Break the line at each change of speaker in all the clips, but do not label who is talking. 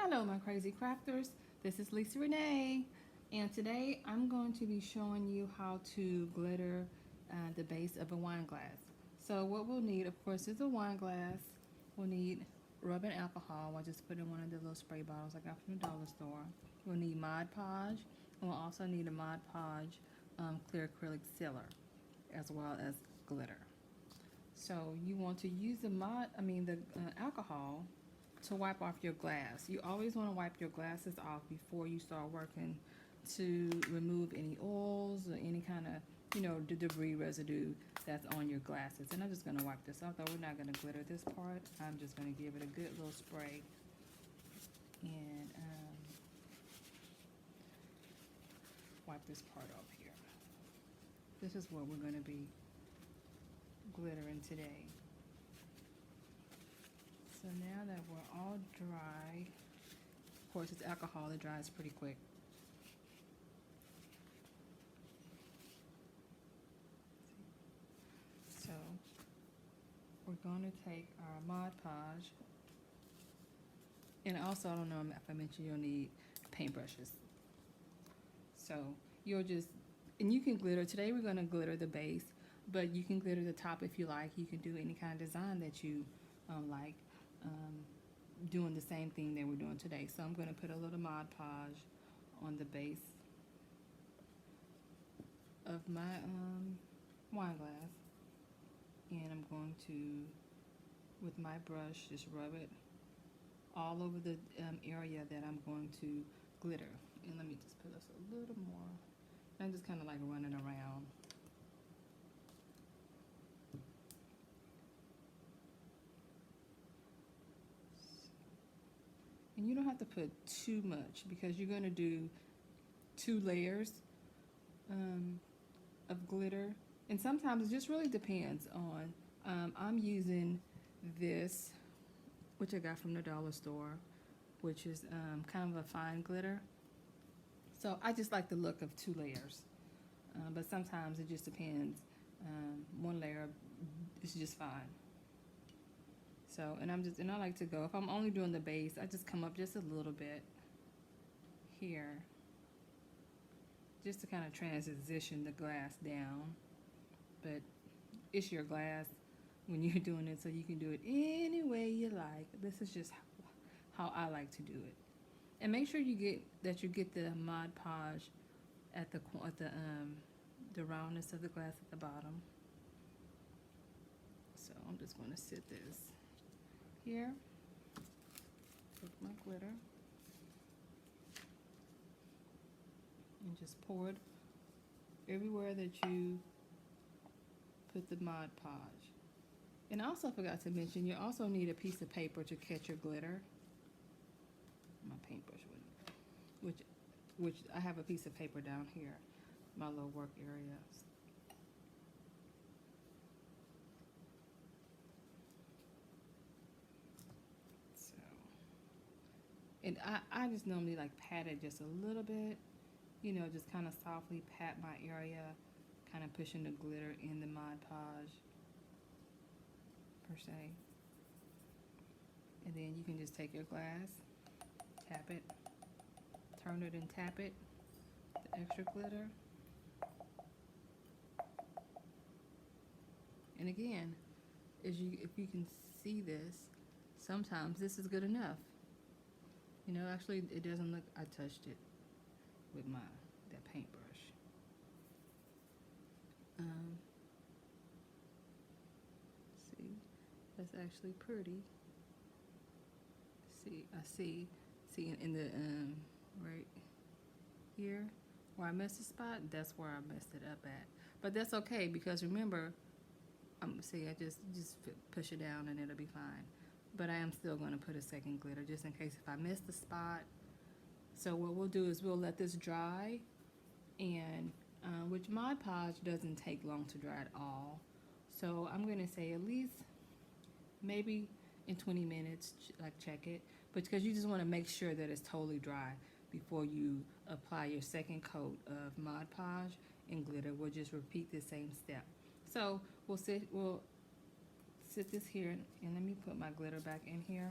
Hello my crazy crafters, this is Lisa Renee, and today I'm going to be showing you how to glitter the base of a wine glass. So what we'll need, of course, is a wine glass. We'll need rubbing alcohol. I just put in one of the little spray bottles I got from the dollar store. We'll need Mod Podge, and we'll also need a Mod Podge clear acrylic sealer, as well as glitter. So you want to use the alcohol to wipe off your glass. You always want to wipe your glasses off before you start working to remove any oils or any kind of, the debris residue that's on your glasses. And I'm just going to wipe this off, though we're not going to glitter this part. I'm just going to give it a good little spray and wipe this part off here. This is what we're going to be glittering today. So now that we're all dry, of course it's alcohol, it dries pretty quick. So we're going to take our Mod Podge, and also, I don't know if I mentioned, you'll need paintbrushes. So you'll just, and you can glitter, today we're going to glitter the base, but you can glitter the top if you like. You can do any kind of design that you like. Doing the same thing that we're doing today. So I'm going to put a little Mod Podge on the base of my wine glass, and I'm going to, with my brush, just rub it all over the area that I'm going to glitter. And let me just put this a little more. I'm just kind of like running around. And you don't have to put too much because you're going to do 2 layers of glitter. And sometimes it just really depends on, I'm using this, which I got from the dollar store, which is kind of a fine glitter. So I just like the look of 2 layers. But sometimes it just depends. 1 layer is just fine. So, and I like to go, if I'm only doing the base, I just come up just a little bit here, just to kind of transition the glass down. But it's your glass when you're doing it, so you can do it any way you like. This is just how I like to do it. And make sure you get the Mod Podge at the roundness of the glass at the bottom. So I'm just going to sit this here, take my glitter, and just pour it everywhere that you put the Mod Podge. And I also forgot to mention, you also need a piece of paper to catch your glitter. My paintbrush wouldn't, which I have a piece of paper down here, my little work area. And I just normally like pat it just a little bit, just kind of softly pat my area, kind of pushing the glitter in the Mod Podge, per se. And then you can just take your glass, tap it, turn it and tap it, the extra glitter. And again, if you can see this, sometimes this is good enough. Actually, it doesn't look, I touched it with that paintbrush. See, that's actually pretty. See in the, right here, where I missed the spot, that's where I messed it up at. But that's okay, because remember, see, I just push it down and it'll be fine. But I am still going to put a second glitter just in case if I miss the spot. So what we'll do is we'll let this dry, and which Mod Podge doesn't take long to dry at all. So I'm going to say at least maybe in 20 minutes, like check it. But because you just want to make sure that it's totally dry before you apply your second coat of Mod Podge and glitter. We'll just repeat the same step. So we'll sit this here, and let me put my glitter back in here,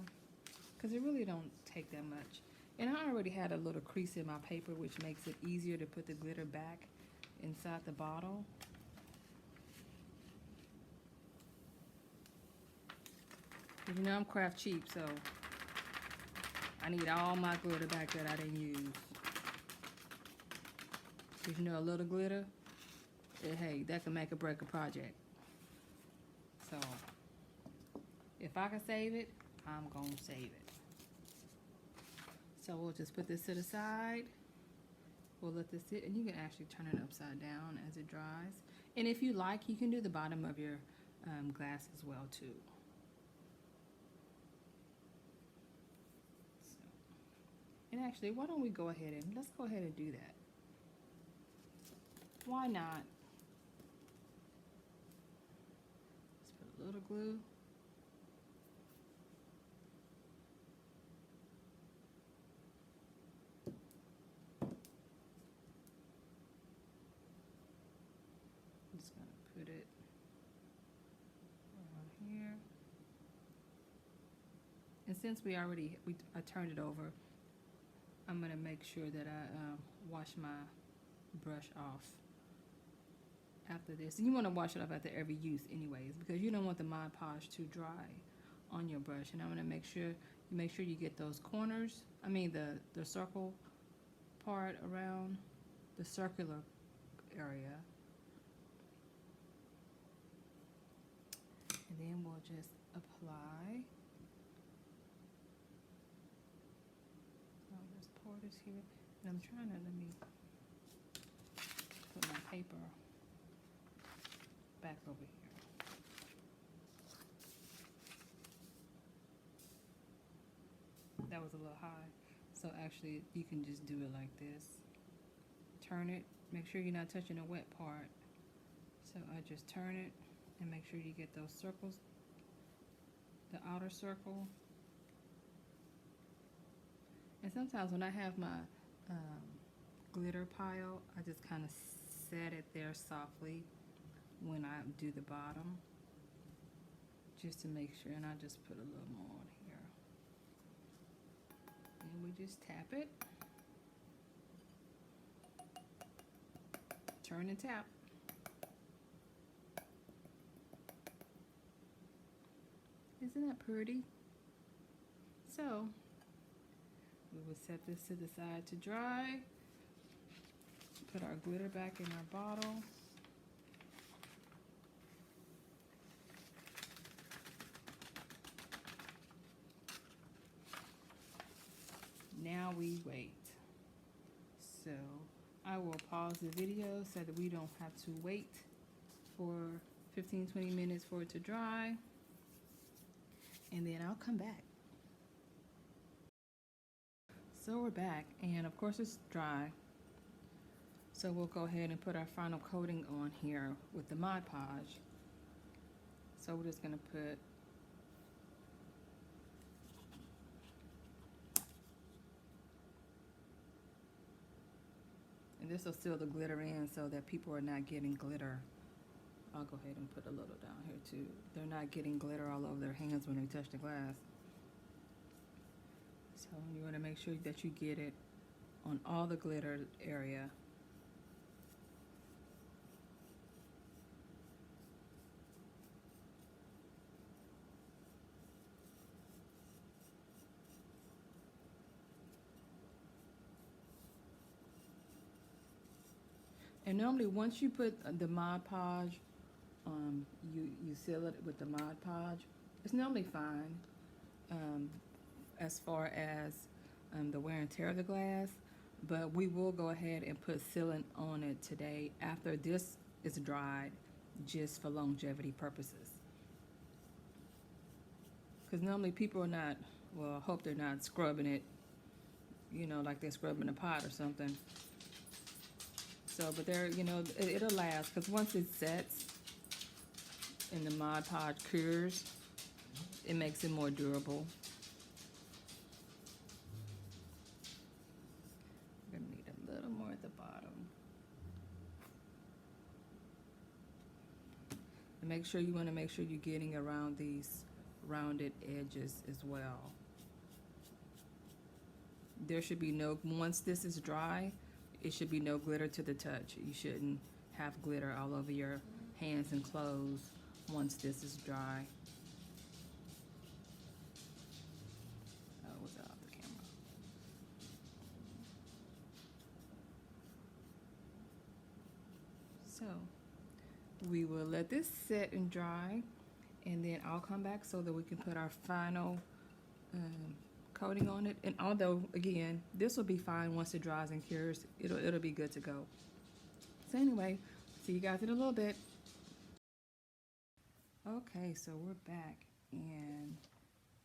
because it really don't take that much. And I already had a little crease in my paper, which makes it easier to put the glitter back inside the bottle. You know I'm craft cheap, so I need all my glitter back that I didn't use. Because you know, a little glitter, hey, that can make or break a project. So, if I can save it, I'm gonna save it. So we'll just put this to the side. We'll let this sit, and you can actually turn it upside down as it dries. And if you like, you can do the bottom of your glass as well too. So, and actually, why don't we go ahead and let's go ahead and do that. Why not? Let's put a little glue. I'm just gonna put it around here. And since I turned it over, I'm gonna make sure that I wash my brush off after this. And you want to wash it off after every use anyways, because you don't want the Mod Podge to dry on your brush. And I'm going to make sure you get those corners, I mean the circle part around the circular area. And then we'll just apply. I'll just pour this here. And I'm trying to, let me put my paper back over here. That was a little high. So actually you can just do it like this. Turn it, make sure you're not touching the wet part. So I just turn it and make sure you get those circles, the outer circle. And sometimes when I have my glitter pile, I just kind of set it there softly when I do the bottom, just to make sure. And I just put a little more on here, and we just tap it, turn and tap. Isn't that pretty? So we will set this to the side to dry, put our glitter back in our bottle. Now we wait. So I will pause the video so that we don't have to wait for 15-20 minutes for it to dry, and then I'll come back. So we're back, and of course it's dry. So we'll go ahead and put our final coating on here with the Mod Podge. So we're just gonna put and this will seal the glitter in so that people are not getting glitter. I'll go ahead and put a little down here too. They're not getting glitter all over their hands when they touch the glass. So you want to make sure that you get it on all the glitter area. And normally once you put the Mod Podge, you seal it with the Mod Podge, it's normally fine as far as the wear and tear of the glass, but we will go ahead and put sealant on it today after this is dried, just for longevity purposes. Because normally people are not, well, I hope they're not scrubbing it, you know, like they're scrubbing a pot or something. So, but they're, you know, it'll last, because once it sets and the Mod Podge cures, it makes it more durable. We're gonna need a little more at the bottom. And make sure you want to make sure you're getting around these rounded edges as well. there should be no, once this is dry, it should be no glitter to the touch. You shouldn't have glitter all over your hands and clothes once this is dry. Oh, was that off the camera? So we will let this set and dry, and then I'll come back so that we can put our final coating on it. And although, again, this will be fine once it dries and cures, it'll be good to go. So anyway, see you guys in a little bit. Okay, so we're back, and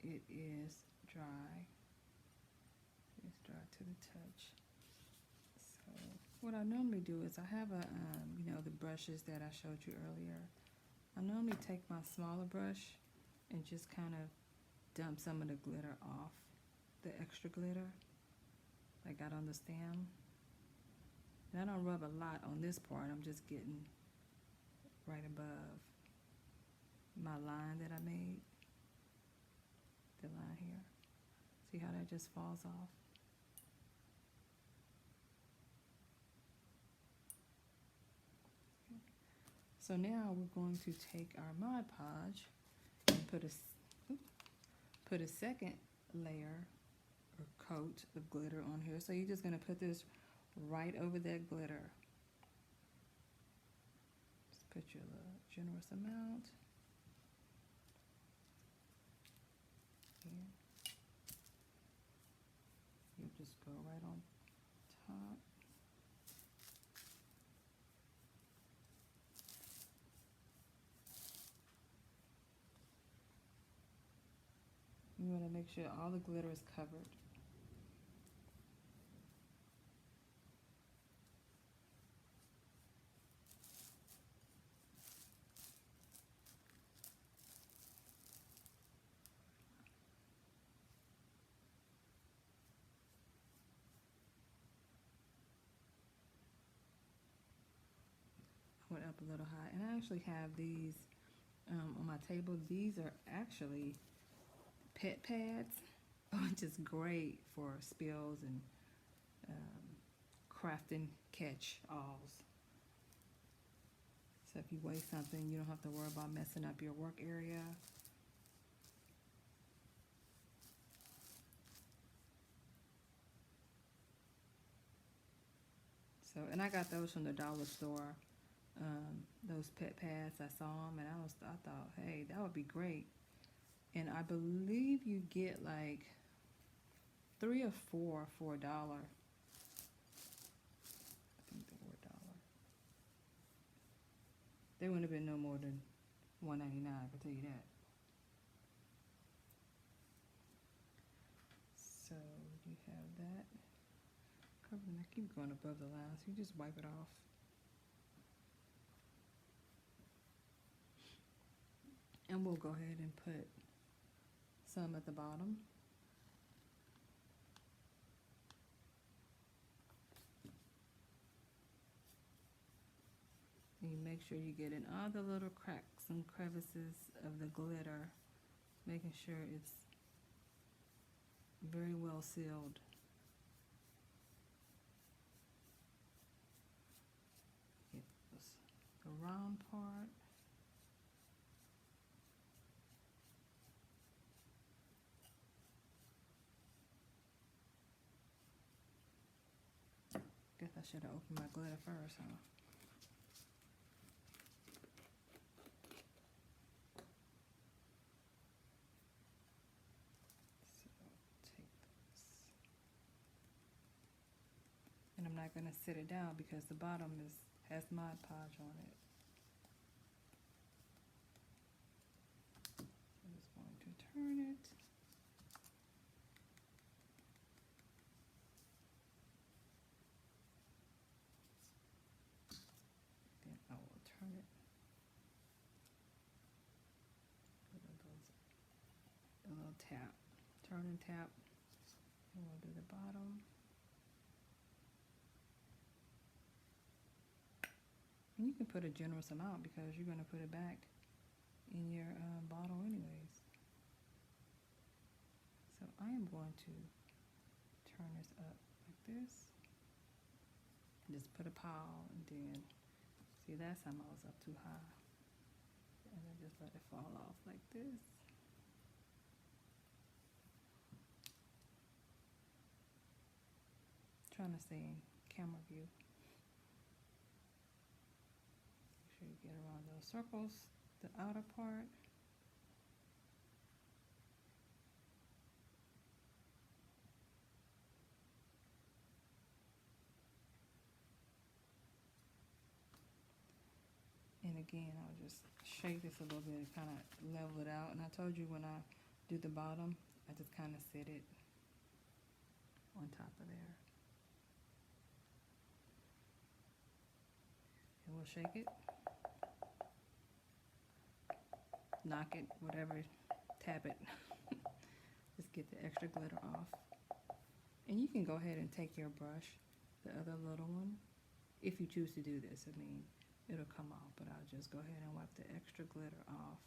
it is dry. It's dry to the touch. So what I normally do is I have a, you know, the brushes that I showed you earlier. I normally take my smaller brush and just kind of dump some of the glitter off, the extra glitter, like out on the stem. And I don't rub a lot on this part. I'm just getting right above my line that I made, the line here. See how that just falls off? So now we're going to take our Mod Podge and put a second layer or coat of glitter on here. So you're just going to put this right over that glitter. Just put your little generous amount. Here. You just go right on top. You want to make sure all the glitter is covered. I went up a little high, and I actually have these on my table. These are actually pet pads, which is great for spills and crafting catch-alls. So if you waste something, you don't have to worry about messing up your work area. So, and I got those from the dollar store. Those pet pads, I saw them, and I thought, hey, that would be great. And I believe you get like 3 or 4 for $1. I think they were $1. They wouldn't have been no more than $1.99, I can tell you that. So you have that. Covering, I keep going above the line, so you just wipe it off. And we'll go ahead and put some at the bottom. And you make sure you get in all the little cracks and crevices of the glitter, making sure it's very well sealed. Get the round part. Guess I should have opened my glitter first, huh? So take this. And I'm not gonna sit it down because the bottom has Mod Podge on it. I'm just going to turn it. I will turn it. A little tap, turn and tap, and we'll do the bottom. And you can put a generous amount because you're going to put it back in your bottle anyways. So I am going to turn this up like this. And just put a pile, and then, see, last time I was up too high. And then just let it fall off like this. Trying to stay in camera view. Make sure you get around those circles, the outer part. And again, I'll just shake this a little bit and kind of level it out. And I told you when I do the bottom, I just kind of set it on top of there. And we'll shake it, knock it, whatever, tap it. Just get the extra glitter off. And you can go ahead and take your brush, the other little one, if you choose to do this. I mean, it'll come off, but I'll just go ahead and wipe the extra glitter off.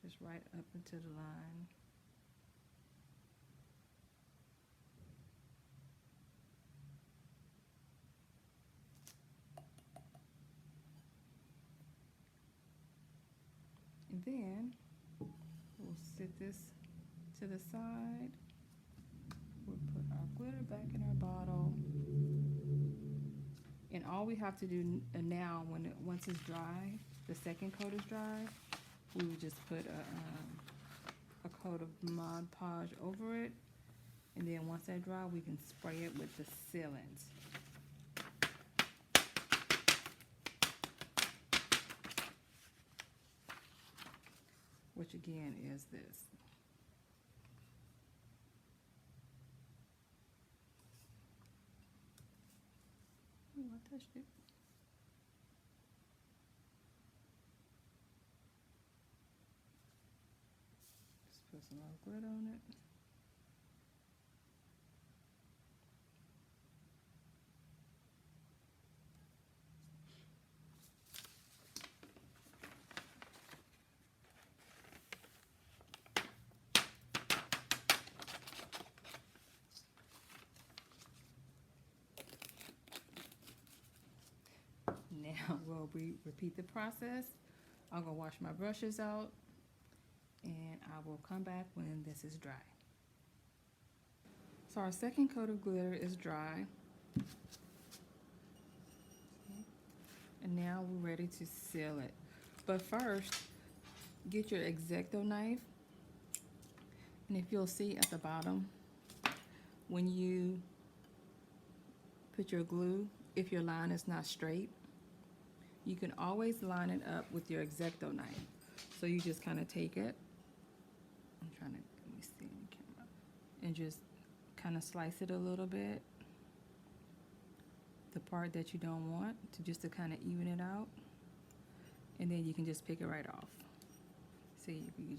Just right up into the line. And then we'll set this to the side. We'll put our glitter back in our bottle. And all we have to do now, once it's dry, the second coat is dry, we would just put a coat of Mod Podge over it. And then once that dry, we can spray it with the sealants. Which again is this. Ooh, I touched it. Just put some more glitter on it. Now we'll repeat the process. I'll go wash my brushes out, and I will come back when this is dry. So our second coat of glitter is dry. And now we're ready to seal it. But first, get your X-Acto knife. And if you'll see at the bottom, when you put your glue, if your line is not straight, you can always line it up with your X-Acto knife. So you just kind of take it, let me see in the camera, and just kind of slice it a little bit, the part that you don't want, to kind of even it out, and then you can just pick it right off. See, if you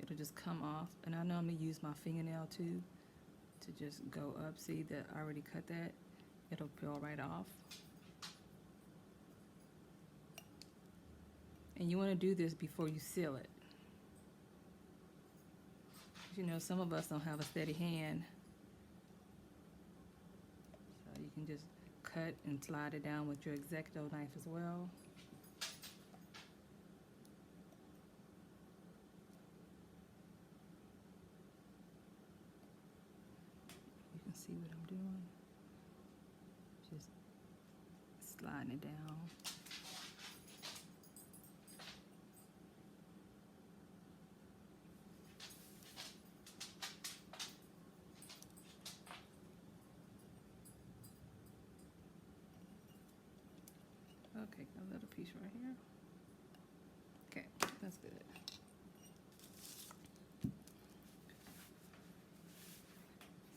it'll just come off. And I normally use my fingernail too to just go up. See that I already cut that, it'll peel right off. And you want to do this before you seal it. You know, some of us don't have a steady hand. So you can just cut and slide it down with your X-Acto knife as well. You can see what I'm doing. Just sliding it down. Okay, got a little piece right here. Okay, that's good.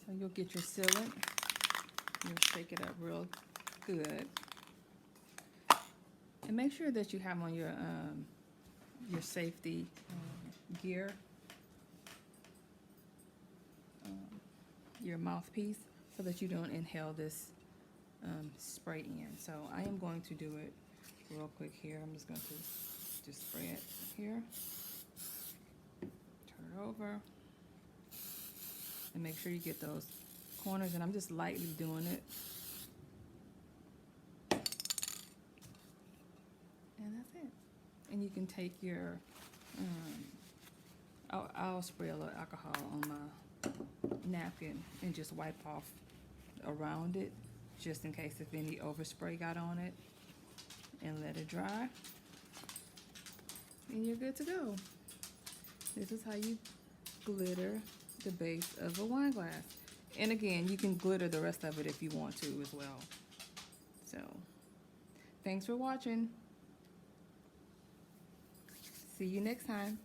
So you'll get your sealant. You'll shake it up real good. And make sure that you have on your safety gear, your mouthpiece, so that you don't inhale this spray in. So I am going to do it real quick here. I'm just going to just spray it here. it over. And make sure you get those corners, and I'm just lightly doing it. And that's it. And you can take your, I'll spray a little alcohol on my napkin and just wipe off around it, just in case if any overspray got on it, and let it dry. And you're good to go. This is how you glitter the base of a wine glass. And again, you can glitter the rest of it if you want to as well. So, thanks for watching. See you next time.